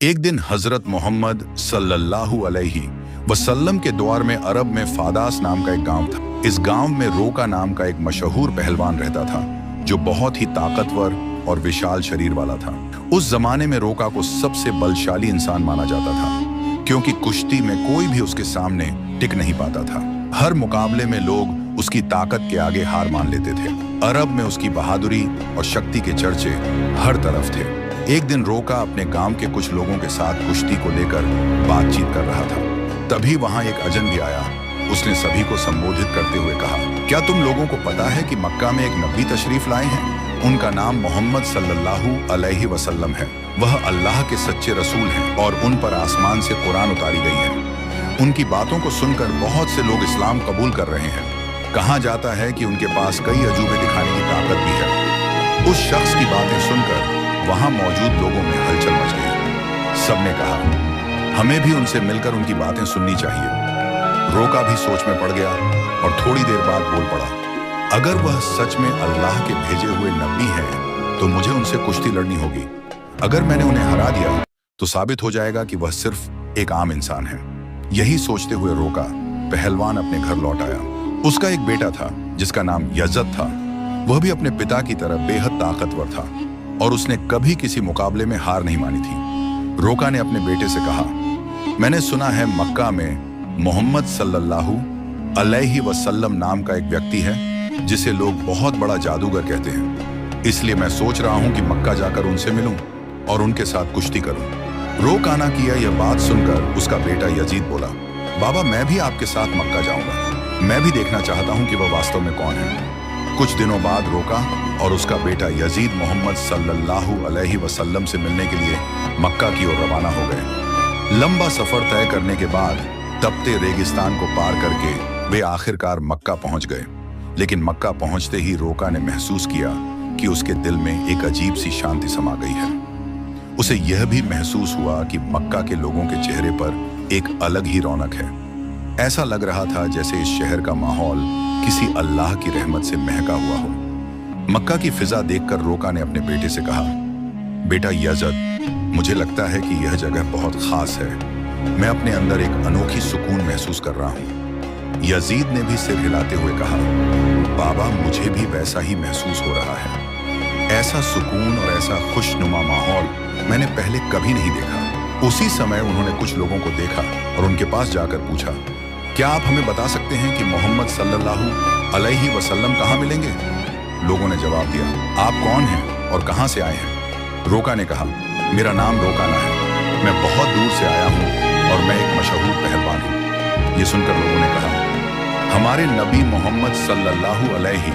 एक दिन हजरत मोहम्मद सल्लल्लाहु अलैहि वसल्लम के दौर में अरब में फादास नाम का एक गांव था। इस गांव में रोका नाम का एक मशहूर पहलवान रहता था जो बहुत ही ताकतवर और विशाल शरीर वाला था। उस जमाने में रोका को सबसे बलशाली इंसान माना जाता था क्योंकि कुश्ती में कोई भी उसके सामने टिक नहीं पाता था। हर मुकाबले में लोग उसकी ताकत के आगे हार मान लेते थे। अरब में उसकी बहादुरी और शक्ति के चर्चे हर तरफ थे। एक दिन रोका अपने गांव के कुछ लोगों के साथ कुश्ती को लेकर बातचीत कर रहा था। तभी वहां एक अजनबी आया। उसने सभी को संबोधित करते हुए कहा, क्या तुम लोगों को पता है कि मक्का में एक नबी तशरीफ लाए हैं? उनका नाम मोहम्मद सल्लल्लाहु अलैहि वसल्लम है। वह अल्लाह के सच्चे रसूल हैं और उन पर आसमान से कुरान उतारी गई है। उनकी बातों को सुनकर बहुत से लोग इस्लाम कबूल कर रहे हैं। कहा जाता है कि उनके पास कई अजूबे दिखाने की ताकत भी है। उस शख्स की बातें सुनकर वहां मौजूद लोगों में हलचल मच गई। सबने कहा, हमें भी उनसे मिलकर उनकी बातें सुननी चाहिए। रोका भी सोच में पड़ गया और थोड़ी देर बाद बोल पड़ा, अगर वह सच में अल्लाह के भेजे हुए नबी हैं तो मुझे उनसे कुश्ती लड़नी होगी। अगर मैंने उन्हें हरा दिया तो साबित हो जाएगा कि वह सिर्फ एक आम इंसान है। यही सोचते हुए रोका पहलवान अपने घर लौट आया। उसका एक बेटा था जिसका नाम यजद था। वह भी अपने पिता की तरह बेहद ताकतवर था और उसने कभी किसी मुकाबले में हार नहीं मानी थी। रोका ने अपने बेटे से कहा, मैंने सुना है मक्का में मोहम्मद सल्लल्लाहु अलैहि वसल्लम नाम का एक व्यक्ति है जिसे लोग बहुत बड़ा जादूगर कहते हैं। इसलिए मैं सोच रहा हूं कि मक्का जाकर उनसे मिलूं और उनके साथ कुश्ती करूं। रोकाना किया यह बात सुनकर उसका बेटा यजीद बोला, बाबा मैं भी आपके साथ मक्का जाऊंगा। मैं भी देखना चाहता हूं कि वह वास्तव में कौन है। कुछ दिनों बाद रोका और उसका बेटा यजीद मोहम्मद सल्लल्लाहु अलैहि वसल्लम से मिलने के लिए मक्का की ओर रवाना हो गए। लंबा सफर तय करने के बाद तपते रेगिस्तान को पार करके वे आखिरकार मक्का पहुंच गए। लेकिन मक्का पहुंचते ही रोका ने महसूस किया कि उसके दिल में एक अजीब सी शांति समा गई है। उसे यह भी महसूस हुआ कि मक्का के लोगों के चेहरे पर एक अलग ही रौनक है। ऐसा लग रहा था जैसे इस शहर का माहौल किसी अल्लाह की रहमत से महका हुआ हो। मक्का की फिजा देखकर रोका ने अपने बेटे से कहा, बेटा यजद, मुझे लगता है कि यह जगह बहुत खास है। मैं अपने अंदर एक अनोखी सुकून महसूस कर रहा हूँ। यजीद ने भी सिर हिलाते हुए कहा, बाबा मुझे भी वैसा ही महसूस हो रहा है। ऐसा सुकून और ऐसा खुशनुमा माहौल मैंने पहले कभी नहीं देखा। उसी समय उन्होंने कुछ लोगों को देखा और उनके पास जाकर पूछा, क्या आप हमें बता सकते हैं कि मोहम्मद सल्लल्लाहु अलैहि वसल्लम कहाँ मिलेंगे? लोगों ने जवाब दिया, आप कौन हैं और कहाँ से आए हैं? रोका ने कहा, मेरा नाम रोकाना है। मैं बहुत दूर से आया हूँ और मैं एक मशहूर पहलवान हूँ। ये सुनकर लोगों ने कहा, हमारे नबी मोहम्मद सल्लल्लाहु अलैहि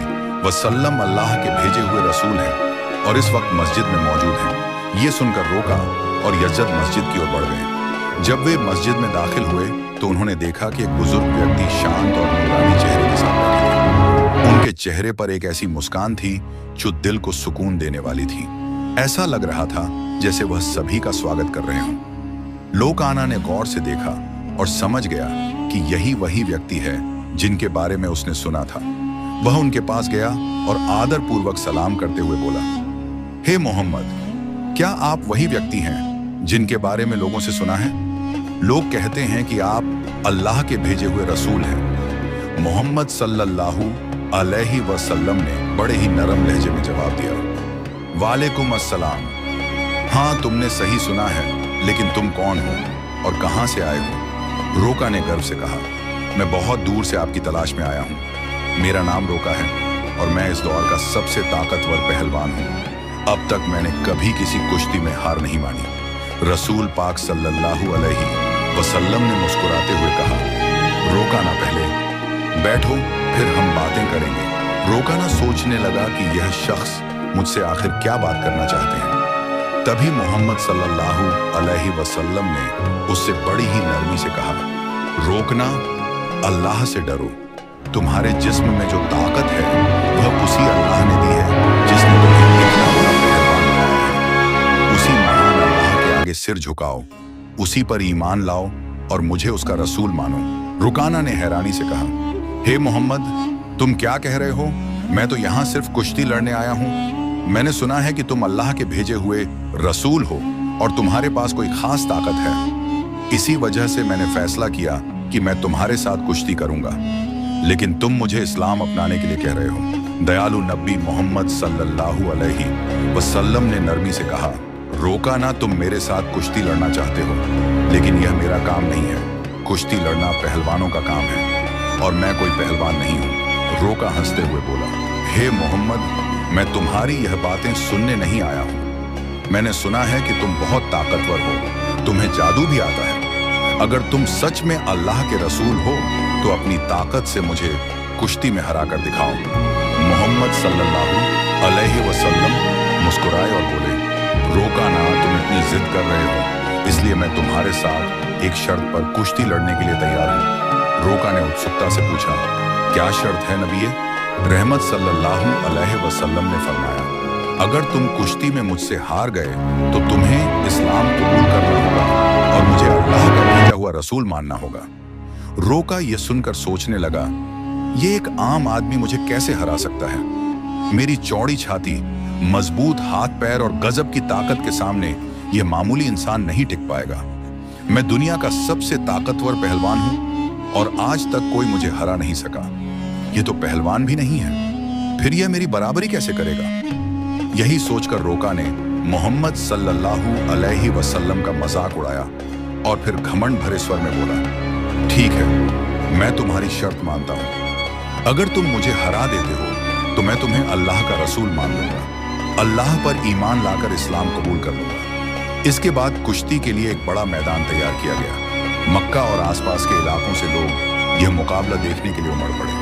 वसल्लम अल्लाह के भेजे हुए रसूल हैं और इस वक्त मस्जिद में मौजूद हैं। ये सुनकर रोका और यजद मस्जिद की ओर बढ़ गए। जब वे मस्जिद में दाखिल हुए तो उन्होंने देखा कि एक बुजुर्ग व्यक्ति शांत और नूरानी चेहरे के साथ बैठे थे। उनके चेहरे पर एक ऐसी मुस्कान थी जो दिल को सुकून देने वाली थी। ऐसा लग रहा था जैसे वह सभी का स्वागत कर रहे हों। लोकाना ने गौर से देखा और समझ गया कि यही वही व्यक्ति है जिनके बारे में उसने सुना था। वह उनके पास गया और आदरपूर्वक सलाम करते हुए बोला, हे मोहम्मद, क्या आप वही व्यक्ति हैं जिनके बारे में लोगों से सुना है? लोग कहते हैं कि आप अल्लाह के भेजे हुए रसूल हैं। मोहम्मद सल्लल्लाहु अलैहि वसल्लम ने बड़े ही नरम लहजे में जवाब दिया, वालेकुम अस्सलाम। हाँ, तुमने सही सुना है, लेकिन तुम कौन हो और कहां से आए हो? रोका ने गर्व से कहा, मैं बहुत दूर से आपकी तलाश में आया हूं। मेरा नाम रोका है और मैं इस दौर का सबसे ताकतवर पहलवान हूं। अब तक मैंने कभी किसी कुश्ती में हार नहीं मानी। रसूल पाक सल्लल्लाहु अलैहि वसल्लम ने मुस्कुराते हुए कहा, रोका ना, पहले बैठो फिर हम बातें करेंगे। रोका ना सोचने लगा कि यह शख्स मुझसे आखिर क्या बात करना चाहते हैं। तभी मोहम्मद सल्लल्लाहु अलैहि वसल्लम ने उससे बड़ी ही नरमी से कहा, रोकना, अल्लाह से डरो। तुम्हारे जिस्म में जो ताकत है वह उसी अल्लाह ने दी है जिसने तुम्हें इतना बड़ा पहलवान बनाया है। उसी महान अल्लाह के आगे सिर झुकाओ, उसी पर ईमान लाओ और मुझे उसका रसूल मानो। रुकाना ने हैरानी से कहा, हे मोहम्मद, तुम क्या कह रहे हो? मैं तो यहाँ सिर्फ कुश्ती लड़ने आया हूँ। मैंने सुना है कि तुम अल्लाह के भेजे हुए रसूल हो और तुम्हारे पास कोई खास ताकत है। इसी वजह से मैंने फैसला किया कि मैं तुम्हारे साथ कुश्ती करूंगा, लेकिन तुम मुझे इस्लाम अपनाने के लिए कह रहे हो। दयालु नबी मोहम्मद सल्लल्लाहु अलैहि वसल्लम ने नरमी से कहा, रोका ना, तुम मेरे साथ कुश्ती लड़ना चाहते हो, लेकिन यह मेरा काम नहीं है। कुश्ती लड़ना पहलवानों का काम है और मैं कोई पहलवान नहीं हूँ। रोका हंसते हुए बोला, हे मोहम्मद, मैं तुम्हारी यह बातें सुनने नहीं आया हूँ। मैंने सुना है कि तुम बहुत ताकतवर हो, तुम्हें जादू भी आता है। अगर तुम सच में अल्लाह के रसूल हो तो अपनी ताकत से मुझे कुश्ती में हरा कर दिखाओ। मोहम्मद सल्लल्लाहु अलैहि वसल्लम मुस्कुराए और बोले, रोका ना, तुम इतनी जिद कर रहे हो, इसलिए मैं तुम्हारे साथ एक शर्त पर कुश्ती लड़ने के लिए तैयार हूँ। रोका ने उत्सुकता से पूछा, क्या शर्त है नबीए? रहमत सल्लल्लाहु अलैहि वसल्लम ने फरमाया, अगर तुम कुश्ती में मुझसे हार गए तो तुम्हें इस्लाम कबूल करना होगा और मुझे अल्लाह का भेजा हुआ रसूल मानना होगा। रोका यह सुनकर सोचने लगा, ये एक आम आदमी मुझे कैसे हरा सकता है? मेरी चौड़ी छाती, मजबूत हाथ पैर और गजब की ताकत के सामने यह मामूली इंसान नहीं टिक पाएगा। मैं दुनिया का सबसे ताकतवर पहलवान हूं और आज तक कोई मुझे हरा नहीं सका। यह तो पहलवान भी नहीं है, फिर यह मेरी बराबरी कैसे करेगा? यही सोचकर रोका ने मोहम्मद सल्लल्लाहु अलैहि वसल्लम का मजाक उड़ाया और फिर घमंड भरे स्वर में बोला, ठीक है, मैं तुम्हारी शर्त मानता हूं। अगर तुम मुझे हरा देते हो तो मैं तुम्हें अल्लाह का रसूल मान लूंगा, अल्लाह पर ईमान लाकर इस्लाम कबूल कर लूंगा। इसके बाद कुश्ती के लिए एक बड़ा मैदान तैयार किया गया। मक्का और आसपास के इलाकों से लोग यह मुकाबला देखने के लिए उमड़ पड़े।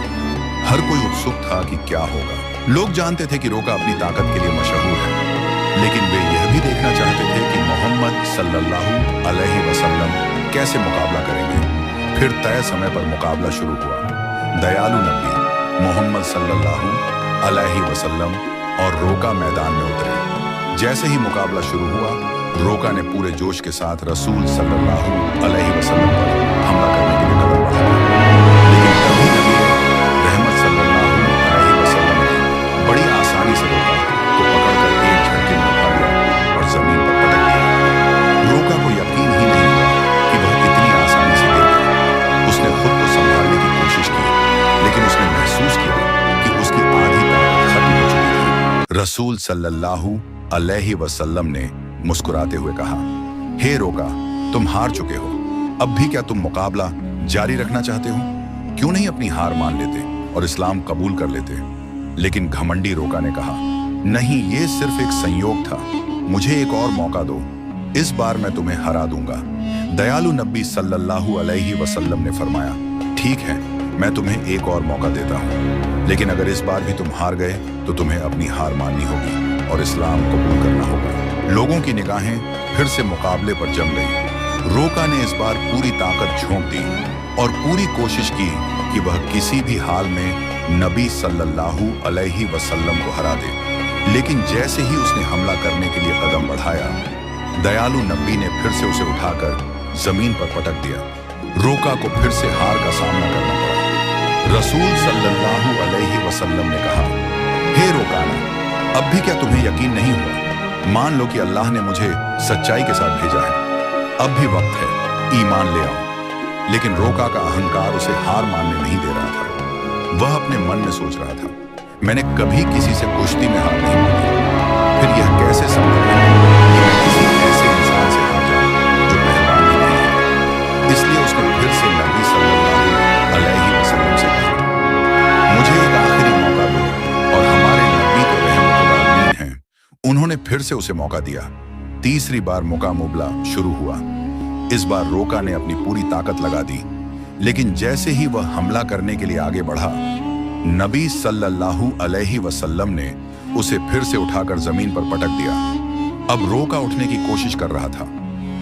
हर कोई उत्सुक था कि क्या होगा। लोग जानते थे कि रोका अपनी ताकत के लिए मशहूर है, लेकिन वे यह भी देखना चाहते थे कि मोहम्मद सल्लल्लाहु अलैहि वसल्लम कैसे मुकाबला करेंगे। फिर तय समय पर मुकाबला शुरू हुआ। दयालु नबी मोहम्मद सल्लल्लाहु अलैहि वसल्लम और रोका मैदान में उतरे। जैसे ही मुकाबला शुरू हुआ, रोका ने पूरे जोश के साथ रसूल सल्लल्लाहु अलैहि वसल्लम पर हमला करने के लिए कदम बढ़ाया, लेकिन तभी नबी रहमत सल्लल्लाहु अलैहि वसल्लम ने बड़ी आसानी से रोका को पकड़कर एक झटके में उठा लिया और जमीन पर पटक दिया। रोका को यकीन ही नहीं हुआ कि वह इतनी आसानी से गिर गया। उसने खुद को संभालने की कोशिश की, लेकिन उसने महसूस किया कि उसकी आधी ताकत खत्म हो चुकी थी। रसूल सल्लल्लाहु अलैहि वसल्लम ने मुस्कुराते हुए कहा, हे रोका, तुम हार चुके हो। अब भी क्या तुम मुकाबला जारी रखना चाहते हो? क्यों नहीं अपनी हार मान लेते और इस्लाम कबूल कर लेते? लेकिन घमंडी रोका ने कहा, नहीं, ये सिर्फ एक संयोग था, मुझे एक और मौका दो, इस बार मैं तुम्हें हरा दूंगा। दयालु नबी सल्लल्लाहु अलैहि वसल्लम ने फरमाया, ठीक है, मैं तुम्हें एक और मौका देता हूँ, लेकिन अगर इस बार भी तुम हार गए तो तुम्हें अपनी हार माननी होगी और इस्लाम कबूल करना होगा। लोगों की निगाहें फिर से मुकाबले पर जम गई। रोका ने इस बार पूरी ताकत झोंक दी और पूरी कोशिश की कि वह किसी भी हाल में नबी सल्लल्लाहु अलैहि वसल्लम को हरा दे। लेकिन जैसे ही उसने हमला करने के लिए कदम बढ़ाया, दयालु नबी ने फिर से उसे उठाकर जमीन पर पटक दिया। रोका को फिर से हार का सामना करना पड़ा। रसूल सल्लल्लाहु अलैहि वसल्लम ने कहा, हे रोकाना, अब भी क्या तुम्हें यकीन नहीं हुआ? मान लो कि अल्लाह ने मुझे सच्चाई के साथ भेजा है, अब भी वक्त है, ईमान ले आओ। लेकिन रोका का अहंकार उसे हार मानने नहीं दे रहा था। वह अपने मन में सोच रहा था, मैंने कभी किसी से कुश्ती में हार नहीं मानी, फिर यह कैसे संभव है कि मैं किसी ऐसे इंसान से हार जाऊं जो पहलवान भी नहीं है। इसलिए उसने फिर से नबी सल्लल्लाहु अलैहि वसल्लम से कहा, मुझे एक आखिरी मौका दो, और हमारे नबी तो रहमतुल्लाह अलैहि हैं, उन्होंने फिर से उसे मौका दिया। तीसरी बार मुकाबला शुरू हुआ। इस बार रोका ने अपनी पूरी ताकत लगा दी, लेकिन जैसे ही वह हमला करने के लिए आगे बढ़ा, नबी सल्लल्लाहु अलैहि वसल्लम ने उसे फिर से उठाकर जमीन पर पटक दिया। अब रोका उठने की कोशिश कर रहा था,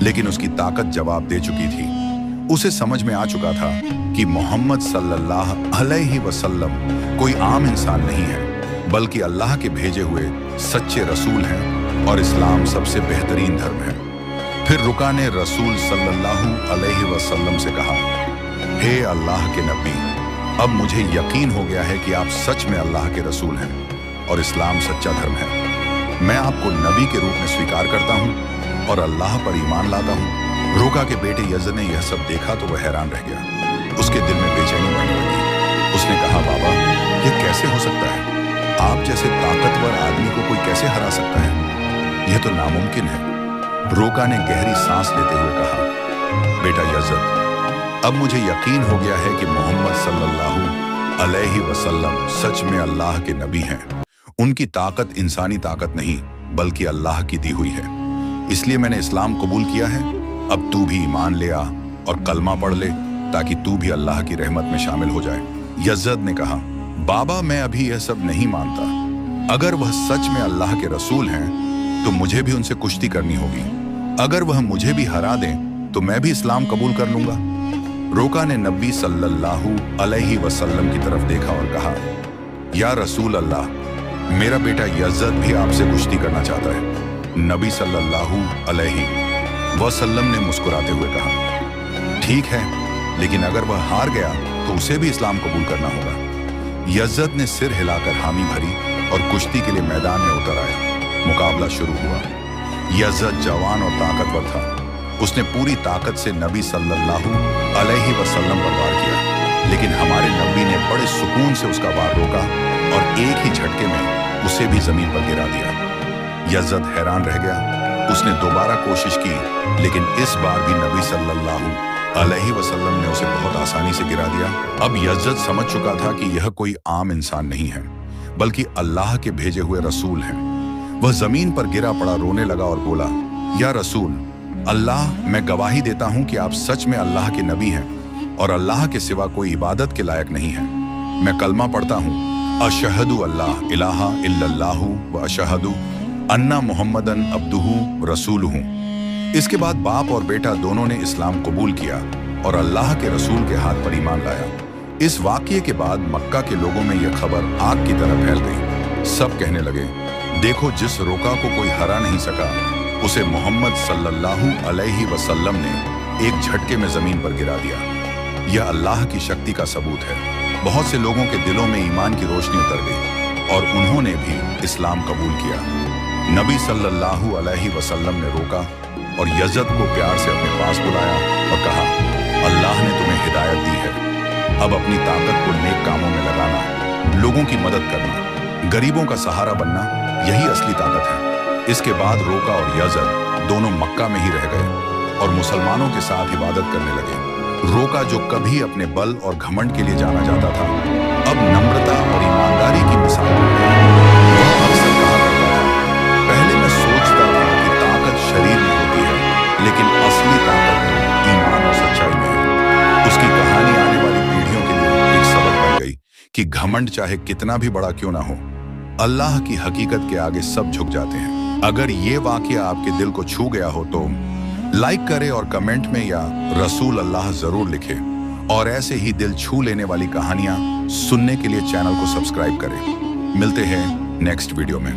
लेकिन उसकी ताकत जवाब दे चुकी थी। उसे समझ में आ चुका था कि मोहम्मद सल्लल्लाहु अलैहि वसल्लम कोई आम इंसान नहीं है, बल्कि अल्लाह के भेजे हुए सच्चे रसूल हैं और इस्लाम सबसे बेहतरीन धर्म है। फिर रुका ने रसूल सल्लल्लाहु अलैहि वसल्लम से कहा, हे अल्लाह के नबी, अब मुझे यकीन हो गया है कि आप सच में अल्लाह के रसूल हैं और इस्लाम सच्चा धर्म है। मैं आपको नबी के रूप में स्वीकार करता हूं और अल्लाह पर ईमान लाता हूँ। रोका के बेटे यजद ने यह सब देखा तो वह हैरान रह गया। उसके दिल में बेचैनी बढ़ने लगी। उसने कहा, बाबा, यह कैसे हो सकता है? आप जैसे ताकतवर आदमी को कोई कैसे हरा सकता है? यह तो नामुमकिन है। रोका ने गहरी सांस लेते हुए कहा, बेटा यजद, अब मुझे यकीन हो गया है कि मोहम्मद सल्लल्लाहु अलैहि वसल्लम सच में अल्लाह के नबी हैं। उनकी ताकत इंसानी ताकत नहीं बल्कि अल्लाह की दी हुई है। इसलिए मैंने इस्लाम कबूल किया है। अब तू भी ईमान ले आ और कलमा पढ़ ले ताकि तू भी अल्लाह की रहमत में शामिल हो जाए। यजद ने कहा, बाबा, मैं अभी यह सब नहीं मानता। अगर वह सच में अल्लाह के रसूल हैं तो मुझे भी उनसे कुश्ती करनी होगी। अगर वह मुझे भी हरा दें तो मैं भी इस्लाम कबूल कर लूंगा। रोका ने नबी सल्लल्लाहु अलैहि वसल्लम की तरफ देखा और कहा, या रसूल अल्लाह, मेरा बेटा यजद भी आपसे कुश्ती करना चाहता है। नबी सल्लल्लाहु अलैहि वसल्लम ने मुस्कुराते हुए कहा, ठीक है, लेकिन अगर वह हार गया तो उसे भी इस्लाम कबूल करना होगा। यजद ने सिर हिलाकर हामी भरी और कुश्ती के लिए मैदान में उतर आया। मुकाबला शुरू हुआ। यजद जवान और ताकतवर था। उसने पूरी ताकत से नबी सल्लल्लाहु अलैहि वसल्लम पर वार किया, लेकिन हमारे नबी ने बड़े सुकून से उसका वार रोका और एक ही झटके में उसे भी जमीन पर गिरा दिया। यजद हैरान रह गया। उसने दोबारा कोशिश की, लेकिन इस बार भी नबी सल्लल्लाहु अलैहि वसल्लम ने उसे बहुत आसानी से गिरा दिया। अब यजद समझ चुका था कि यह कोई आम इंसान नहीं है बल्कि अल्लाह के भेजे हुए रसूल हैं। वह जमीन पर गिरा पड़ा रोने लगा और बोला, या रसूल अल्लाह, मैं गवाही देता हूं कि आप सच में अल्लाह के नबी हैं और अल्लाह के सिवा कोई इबादत के लायक नहीं है। मैं कलमा पढ़ता हूं, अशहदु अल्लाह इलाहा इल्लल्लाहु व अशहदु अन्ना मुहम्मदन अब्दुहु रसूलुहु। इसके बाद बाप और बेटा दोनों ने इस्लाम कबूल किया और अल्लाह के रसूल के हाथ पर ईमान लाया। इस वाक़ये के बाद मक्का के लोगों में यह खबर आग की तरह फैल गई। सब कहने लगे, देखो, जिस रोका को कोई हरा नहीं सका उसे मोहम्मद सल्लल्लाहु अलैहि वसल्लम ने एक झटके में जमीन पर गिरा दिया। यह अल्लाह की शक्ति का सबूत है। बहुत से लोगों के दिलों में ईमान की रोशनी उतर गई और उन्होंने भी इस्लाम कबूल किया। नबी सल्लल्लाहु अलैहि वसल्लम ने रोका और यजद को प्यार से अपने पास बुलाया और कहा, अल्लाह ने तुम्हें हिदायत दी है। अब अपनी ताकत को नेक कामों में लगाना, लोगों की मदद करना, गरीबों का सहारा बनना, यही असली ताकत है। इसके बाद रोका और यजद दोनों मक्का में ही रह गए और मुसलमानों के साथ इबादत करने लगे। रोका, जो कभी अपने बल और घमंड के लिए जाना जाता था, अब नम्रता और ईमानदारी की मिसाल बन गया। वह अक्सर कहा करता था, पहले मैं सोचता था कि ताकत शरीर में होती है, लेकिन असली ताकत तो ईमान और सच्चाई में है। उसकी कहानी आने वाली पीढ़ियों के लिए एक सबक बन गई कि घमंड चाहे कितना भी बड़ा क्यों ना हो, अल्लाह की हकीकत के आगे सब झुक जाते हैं। अगर ये वाकया आपके दिल को छू गया हो तो लाइक करें और कमेंट में या रसूल अल्लाह जरूर लिखें। और ऐसे ही दिल छू लेने वाली कहानियां सुनने के लिए चैनल को सब्सक्राइब करें। मिलते हैं नेक्स्ट वीडियो में।